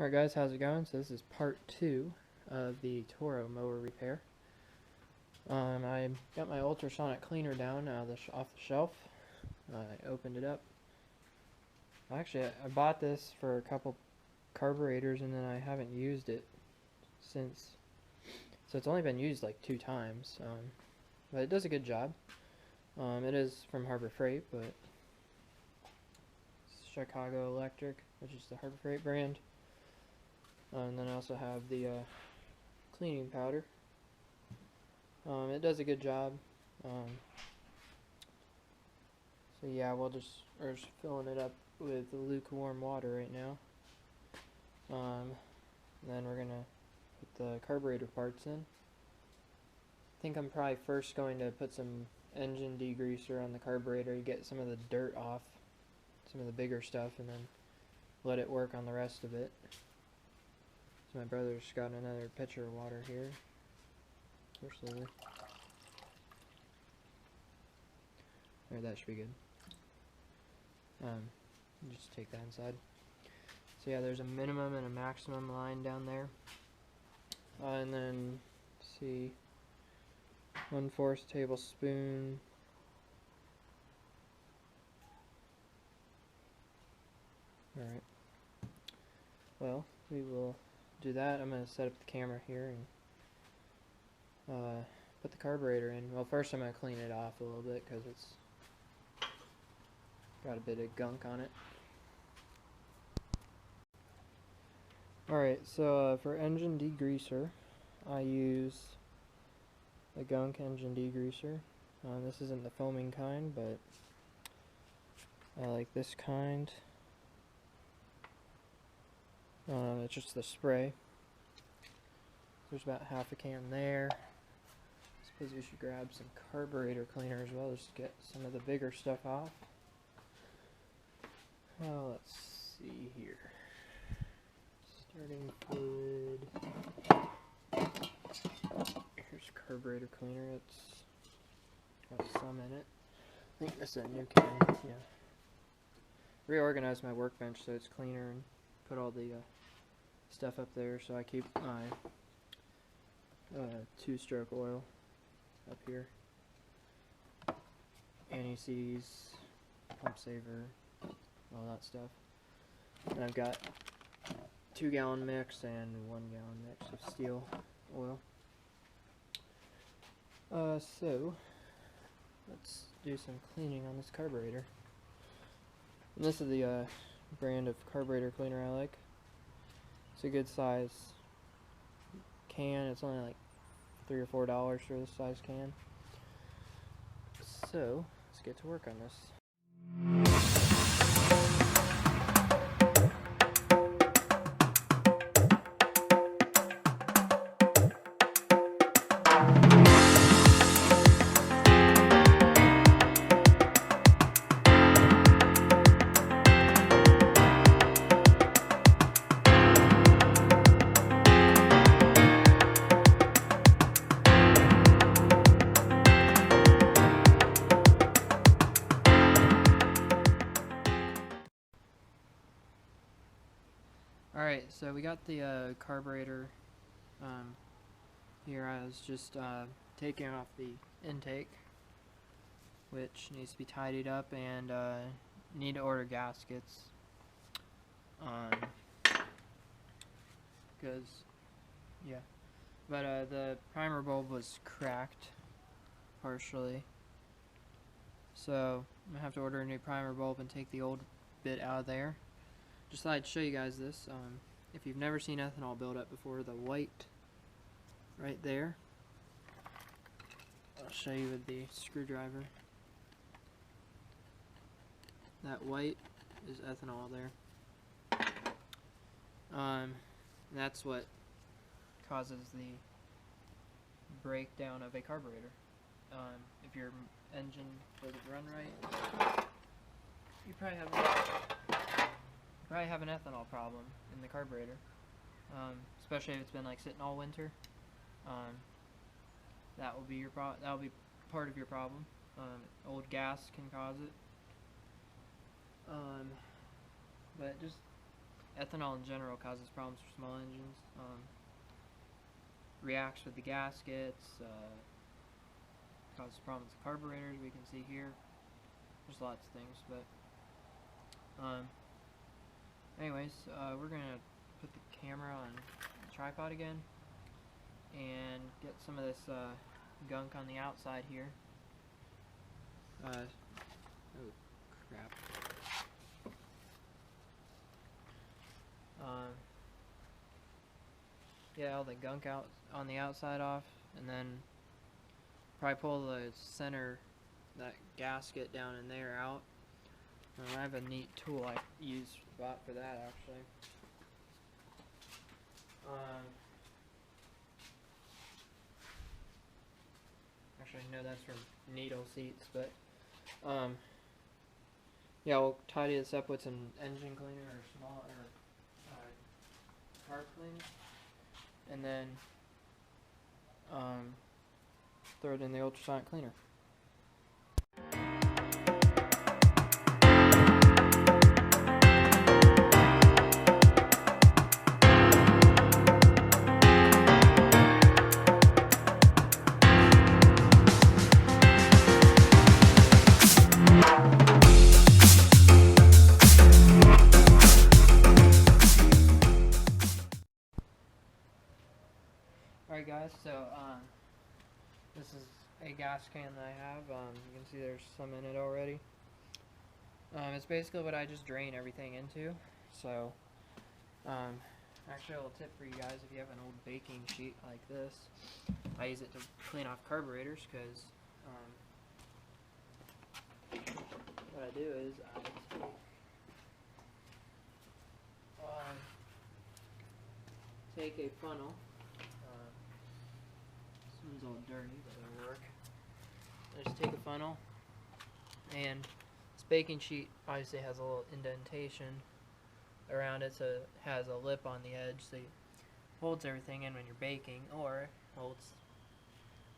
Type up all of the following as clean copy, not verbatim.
Alright guys, how's it going? So this is part 2 of the Toro Mower Repair. I got my ultrasonic cleaner down off the shelf. I opened it up. Actually, I bought this for a couple carburetors and then I haven't used it since. So it's only been used like 2 times. But it does a good job. It is from Harbor Freight, but it's Chicago Electric, which is the Harbor Freight brand. And then I also have the cleaning powder. It does a good job. So yeah, we're just filling it up with lukewarm water right now. Then we're gonna put the carburetor parts in. I think I'm probably first going to put some engine degreaser on the carburetor to get some of the dirt off, some of the bigger stuff, and then let it work on the rest of it. So my brother's got another pitcher of water here. More slowly. There, that should be good. Just take that inside. So yeah, there's a minimum and a maximum line down there. And then, see, 1/4 tablespoon. Alright. Well, we will do that. I'm going to set up the camera here and put the carburetor in. Well, first I'm going to clean it off a little bit because it's got a bit of gunk on it. Alright, so for engine degreaser, I use a gunk engine degreaser. This isn't the foaming kind, but I like this kind. It's just the spray. There's about half a can there. I suppose we should grab some carburetor cleaner as well, just to get some of the bigger stuff off. Well, let's see here. Starting fluid. Here's carburetor cleaner. It's got some in it. I think this is a new can. Yeah. Reorganized my workbench so it's cleaner and put all the stuff up there, so I keep my 2-stroke oil up here. Anti-seize, pump saver, all that stuff. And I've got 2-gallon mix and 1-gallon mix of steel oil. So let's do some cleaning on this carburetor. And this is the brand of carburetor cleaner I like. It's a good size can. It's only like $3 or $4 for this size can. So let's get to work on this. Alright, so we got the carburetor here. I was just taking off the intake, which needs to be tidied up, and need to order gaskets because yeah, but the primer bulb was cracked partially, so I'm gonna have to order a new primer bulb and take the old bit out of there. Just thought I'd show you guys this. If you've never seen ethanol buildup before, the white right there, I'll show you with the screwdriver. That white is ethanol there. That's what causes the breakdown of a carburetor. If your engine doesn't run right, you probably have an ethanol problem in the carburetor, especially if it's been like sitting all winter. That will be that will be part of your problem. Old gas can cause it. But just ethanol in general causes problems for small engines. Reacts with the gaskets, causes problems with carburetors, we can see here. There's lots of things, but anyways, we're gonna put the camera on the tripod again and get some of this gunk on the outside here. Oh crap. Get all the gunk out on the outside off, and then probably pull the center, that gasket down in there out. I have a neat tool I bought for that actually. Actually, no, that's from needle seats, but yeah, we'll tidy this up with some engine cleaner or small carb cleaner, and then throw it in the ultrasonic cleaner. Alright guys, so this is a gas can that I have. You can see there's some in it already. It's basically what I just drain everything into. So actually a little tip for you guys, if you have an old baking sheet like this, I use it to clean off carburetors, because what I do is I take a funnel. This one's all dirty, but it'll work. I just take a funnel, and this baking sheet obviously has a little indentation around it, so it has a lip on the edge, so it holds everything in when you're baking, or holds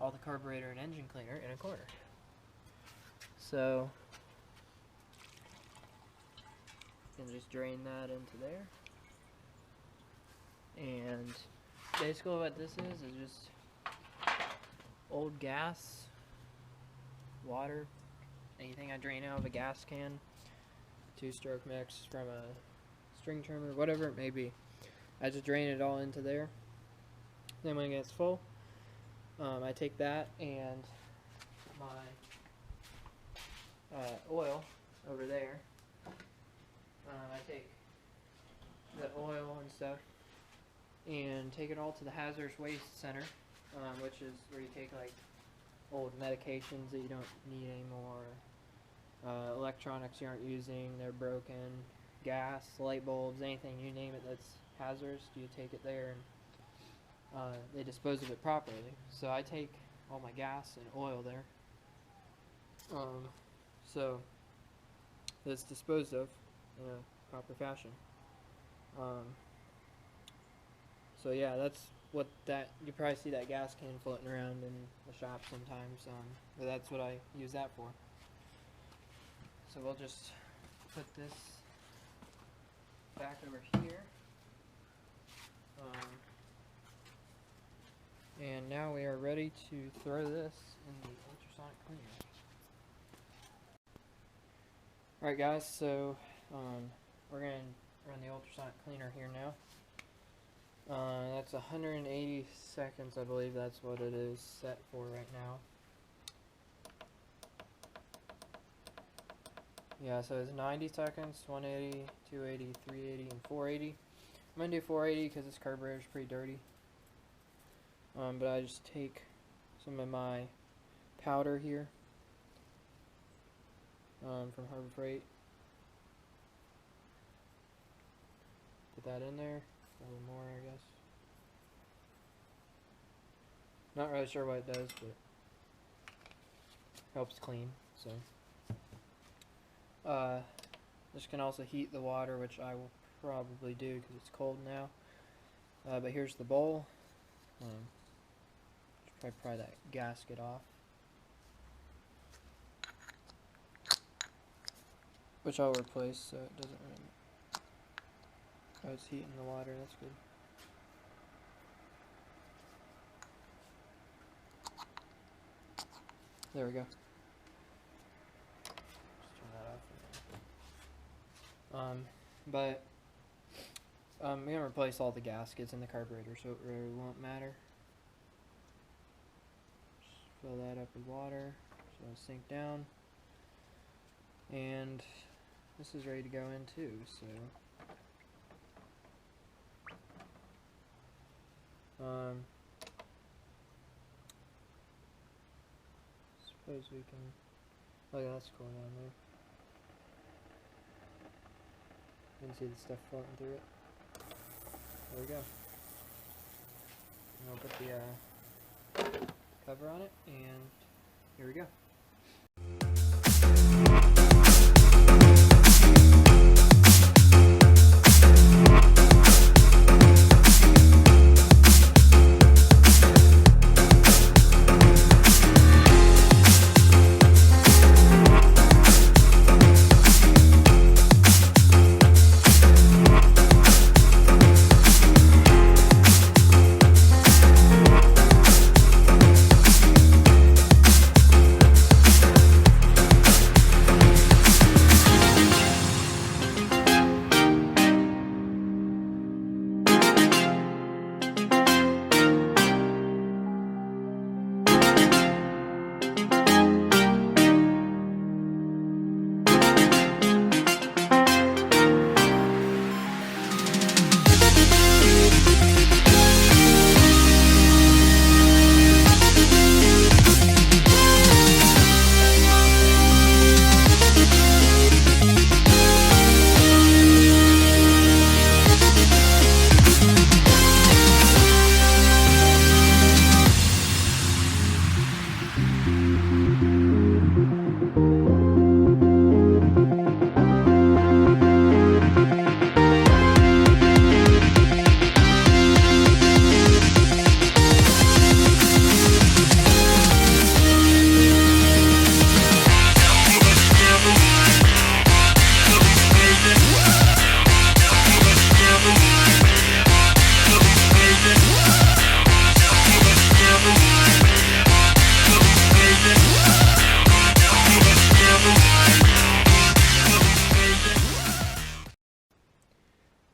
all the carburetor and engine cleaner in a corner. So you can just drain that into there, and basically what this is just old gas, water, anything I drain out of a gas can, 2-stroke mix from a string trimmer, whatever it may be. I just drain it all into there. Then when it gets full, I take that and my oil over there. I take the oil and stuff and take it all to the hazardous waste center, which is where you take like old medications that you don't need anymore, electronics you aren't using, they're broken, gas, light bulbs, anything, you name it that's hazardous, you take it there, and they dispose of it properly. So I take all my gas and oil there, so it's disposed of in a proper fashion. So yeah, that's what you probably see that gas can floating around in the shop sometimes, but that's what I use that for. So we'll just put this back over here, and now we are ready to throw this in the ultrasonic cleaner. Alright guys, so we're going to run the ultrasonic cleaner here now. That's 180 seconds, I believe that's what it is set for right now. Yeah, so it's 90 seconds, 180, 280, 380, and 480. I'm going to do 480 because this carburetor is pretty dirty. But I just take some of my powder here from Harbor Freight. Put that in there. A little more, I guess. Not really sure what it does, but helps clean. So this can also heat the water, which I will probably do because it's cold now. But here's the bowl. Pry that gasket off, which I'll replace so it doesn't really Oh, it's heating the water, that's good. There we go. Just turn that off. We're gonna replace all the gaskets in the carburetor, so it really won't matter. Just fill that up with water, so it'll sink down. And this is ready to go in too, so suppose we can, oh yeah, that's cool down there. You can see the stuff floating through it. There we go. And I'll put the cover on it, and here we go.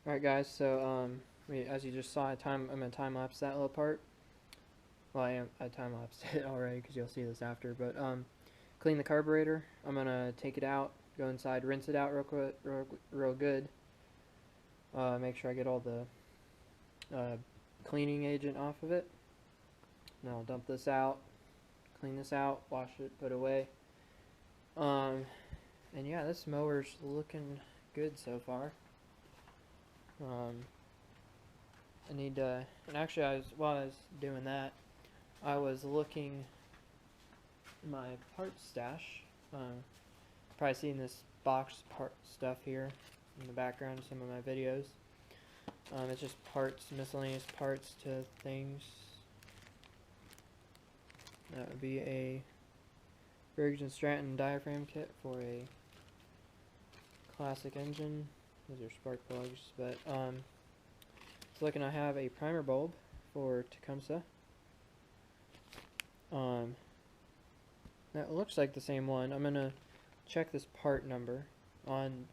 Alright guys, so as you just saw, I'm going to time-lapse that little part. Well, I time-lapsed it already because you'll see this after, but clean the carburetor. I'm going to take it out, go inside, rinse it out real good. Make sure I get all the cleaning agent off of it. Now I'll dump this out, clean this out, wash it, put it away. And yeah, this mower's looking good so far. I need to, and actually while I was doing that, I was looking in my parts stash. Probably seen this box part stuff here in the background of some of my videos. It's just parts, miscellaneous parts to things. That would be a Briggs & Stratton diaphragm kit for a classic engine. Those are spark plugs, but it's looking, I have a primer bulb for Tecumseh. That looks like the same one. I'm gonna check this part number on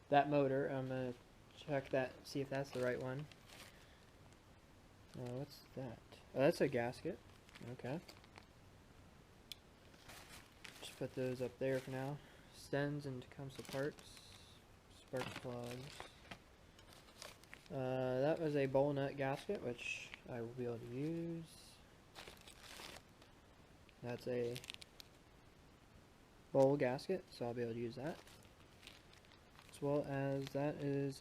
that motor. I'm gonna check that, see if that's the right one. What's that? Oh, that's a gasket. Okay. Just put those up there for now. Stens and Tecumseh parts. Spark plugs. That was a bowl nut gasket, which I will be able to use. That's a bowl gasket, so I'll be able to use that. As well as that is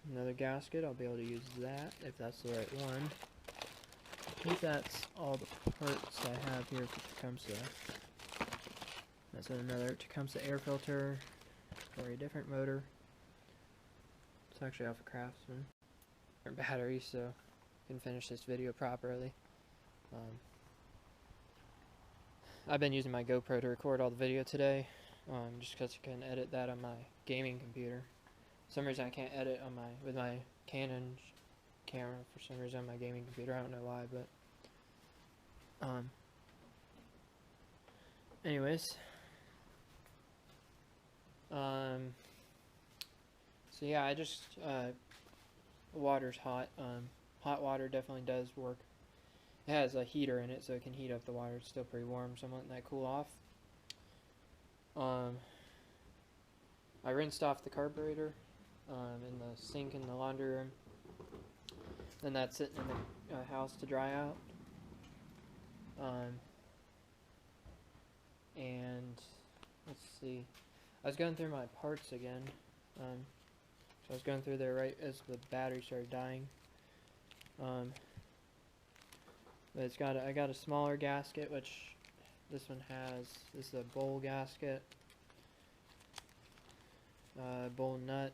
another gasket. I'll be able to use that if that's the right one. I think that's all the parts I have here for Tecumseh. That's another Tecumseh air filter for a different motor. It's actually off of Craftsman. Battery, so I can finish this video properly. I've been using my GoPro to record all the video today. just because I can edit that on my gaming computer. For some reason I can't edit on with my Canon camera for some reason on my gaming computer. I don't know why, but anyways, so yeah, I just the water's hot. Hot water definitely does work. It has a heater in it, so it can heat up the water. It's still pretty warm, so I'm letting that cool off. I rinsed off the carburetor in the sink in the laundry room. Then that's sitting in the house to dry out. And let's see. I was going through my parts again. So I was going through there right as the battery started dying. But I got a smaller gasket, which this one has. This is a bowl gasket, bowl nut,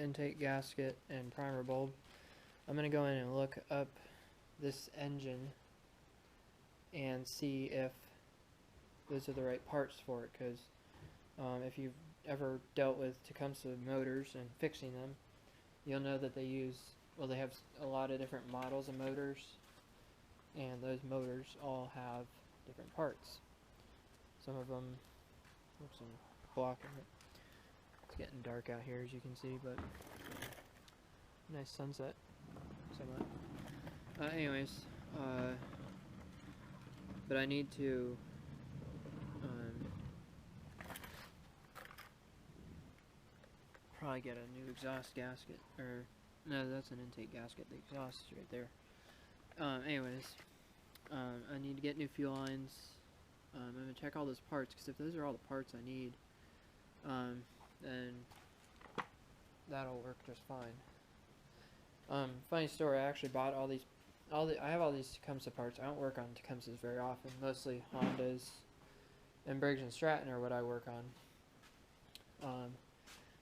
intake gasket, and primer bulb. I'm gonna go in and look up this engine and see if those are the right parts for it, because if you've ever dealt with Tecumseh motors and fixing them, you'll know that they have a lot of different models of motors, and those motors all have different parts. Some of them, oops, I'm blocking it. It's getting dark out here, as you can see, but nice sunset. Somewhat. Anyways, but I need to probably get a new exhaust gasket, or no, that's an intake gasket. The exhaust is right there. Anyways, I need to get new fuel lines. I'm gonna check all those parts, because if those are all the parts I need, then that'll work just fine. Funny story. I actually bought I have all these Tecumseh parts. I don't work on Tecumsehs very often. Mostly Hondas and Briggs and Stratton are what I work on.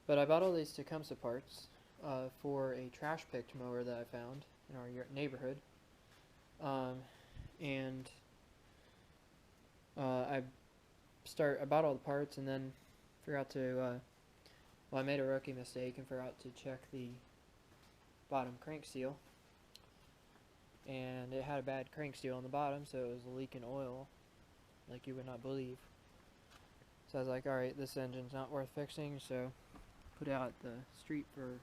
But I bought all these Tecumseh parts for a trash picked mower that I found in our neighborhood. And I bought all the parts, and then forgot to, I made a rookie mistake and forgot to check the bottom crank seal. And it had a bad crank seal on the bottom, so it was leaking oil like you would not believe. So I was like, alright, this engine's not worth fixing, so put it out the street for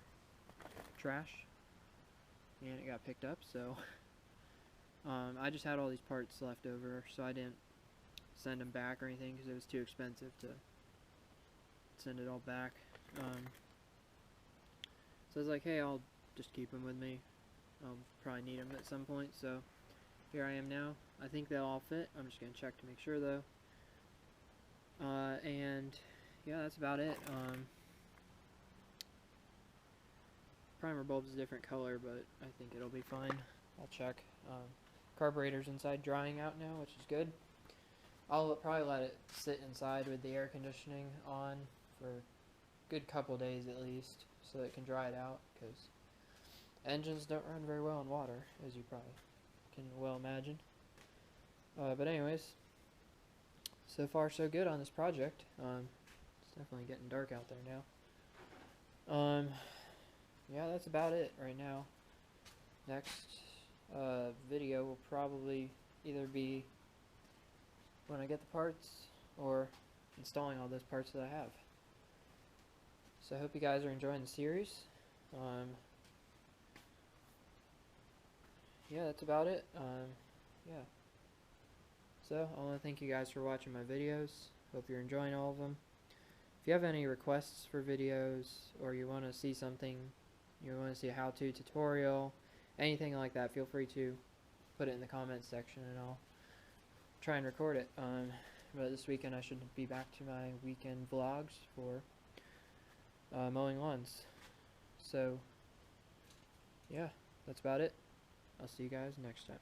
trash, and it got picked up. So I just had all these parts left over, so I didn't send them back or anything, because it was too expensive to send it all back. So I was like, hey, I'll just keep them with me. I'll probably need them at some point. So here I am now. I think they'll all fit. I'm just going to check to make sure, though. And yeah, that's about it. Primer bulb's a different color, but I think it'll be fine. I'll check. Carburetor's inside drying out now, which is good. I'll probably let it sit inside with the air conditioning on for a good couple days at least, so that it can dry it out, because engines don't run very well in water, as you probably can well imagine. But anyways, so far so good on this project. It's definitely getting dark out there now. Yeah, that's about it right now. Next video will probably either be when I get the parts, or installing all those parts that I have. So I hope you guys are enjoying the series. Yeah, that's about it. Yeah. So I want to thank you guys for watching my videos. Hope you're enjoying all of them. If you have any requests for videos, or you want to see something, you want to see a how-to tutorial, anything like that, feel free to put it in the comments section, and I'll try and record it. But this weekend I should be back to my weekend vlogs for mowing lawns. So yeah, that's about it. I'll see you guys next time.